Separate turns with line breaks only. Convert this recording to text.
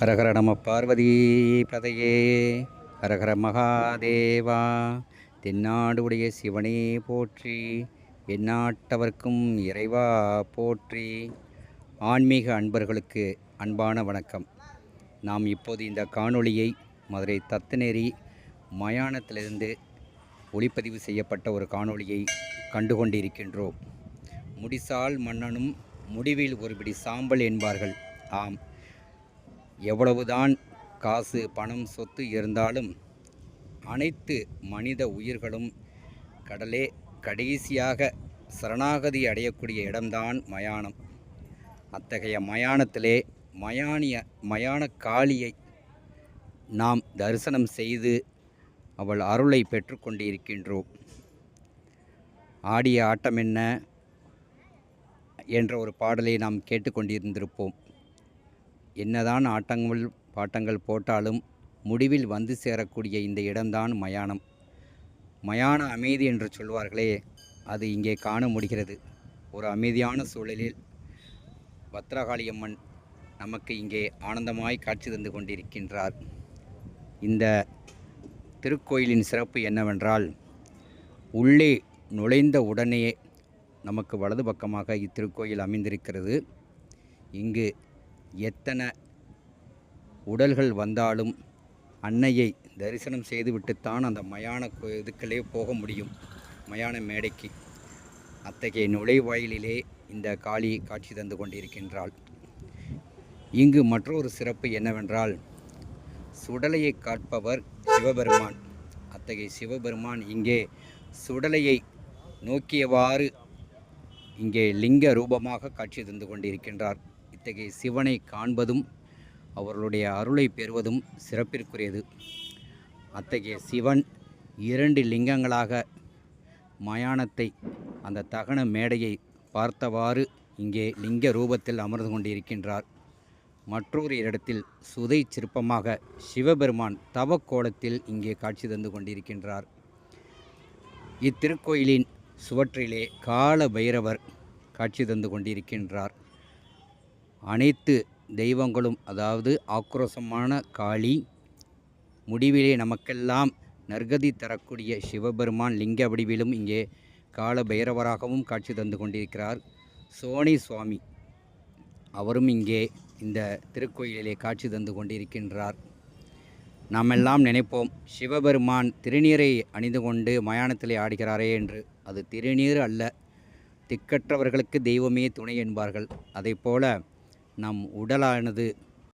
ஹரஹர நம பார்வதி பதையே. ஹரஹர மகாதேவா. தென்னாடு உடைய சிவனே போற்றி, எந்நாட்டவர்க்கும் இறைவா போற்றி. ஆன்மீக அன்பர்களுக்கு அன்பான வணக்கம். நாம் இப்போது இந்த காணொளியை மதுரை தத்துநேரி மயானத்திலிருந்து ஒளிப்பதிவு செய்யப்பட்ட ஒரு காணொளியை கண்டுகொண்டிருக்கின்றோம். முடிசால் மன்னனும் முடிவில் ஒருபிடி சாம்பல் என்பார்கள். ஆம், எவ்வளவுதான் காசு பணம் சொத்து இருந்தாலும் அனைத்து மனித உயிர்களும் கடலே கடைசியாக சரணாகதி அடையக்கூடிய இடம்தான் மயானம். அத்தகைய மயானத்திலே மயான காளியை நாம் தரிசனம் செய்து அவள் அருளை பெற்றுக்கொண்டிருக்கின்றோம். ஆடிய ஆட்டம் என்ன என்ற ஒரு பாடலை நாம் கேட்டுக்கொண்டிருந்திருப்போம். என்னதான் ஆட்டங்கள் பாட்டங்கள் போட்டாலும் முடிவில் வந்து சேரக்கூடிய இந்த இடம்தான் மயானம். மயான அமைதி என்று சொல்வார்களே, அது இங்கே காண முடிகிறது. ஒரு அமைதியான சூழலில் பத்ரகாளியம்மன் நமக்கு இங்கே ஆனந்தமாய் காட்சி தந்து கொண்டிருக்கின்றார். இந்த திருக்கோயிலின் சிறப்பு என்னவென்றால், உள்ளே நுழைந்த உடனே நமக்கு வலது பக்கமாக இத்திருக்கோயில் அமைந்திருக்கிறது. இங்கு எத்தனை உடல்கள் வந்தாலும் அன்னையை தரிசனம் செய்துவிட்டுத்தான் அந்த மயான இதுக்களே போக முடியும், மயான மேடைக்கு. அத்தகைய நுழைவாயிலிலே இந்த காளி காட்சி தந்து கொண்டிருக்கின்றாள். இங்கு மற்றொரு சிறப்பு என்னவென்றால், சுடலையை காட்பவர் சிவபெருமான். அத்தகைய சிவபெருமான் இங்கே சுடலையை நோக்கியவாறு இங்கே லிங்க ரூபமாக காட்சி தந்து கொண்டிருக்கின்றார். இத்தகைய சிவனை காண்பதும் அவர்களுடைய அருளை பெறுவதும் சிறப்பிற்குரியது. அத்தகைய சிவன் 2 லிங்கங்களாக மயானத்தை அந்த தகன மேடையை பார்த்தவாறு இங்கே லிங்க ரூபத்தில் அமர்ந்து கொண்டிருக்கின்றார். மற்றொரு இடத்தில் சுதை சிற்பமாக சிவபெருமான் தவக்கோலத்தில் இங்கே காட்சி தந்து கொண்டிருக்கின்றார். இத்திருக்கோயிலின் சுவற்றிலே கால பைரவர் காட்சி தந்து கொண்டிருக்கின்றார். அனைத்து தெய்வங்களும், அதாவது ஆக்ரோஷமான காளி, முடிவிலே நமக்கெல்லாம் நற்கதி தரக்கூடிய சிவபெருமான் லிங்க வடிவிலும் இங்கே கால பைரவராகவும் காட்சி தந்து கொண்டிருக்கிறார். சோனி சுவாமி அவரும் இங்கே இந்த திருக்கோயிலிலே காட்சி தந்து கொண்டிருக்கின்றார். நாமெல்லாம் நினைப்போம், சிவபெருமான் திருநீரை அணிந்து கொண்டு மயானத்திலே ஆடுகிறாரே என்று. அது திருநீர் அல்ல, திக்கற்றவர்களுக்கு தெய்வமே துணை என்பார்கள். அதை போல நம் உடலானது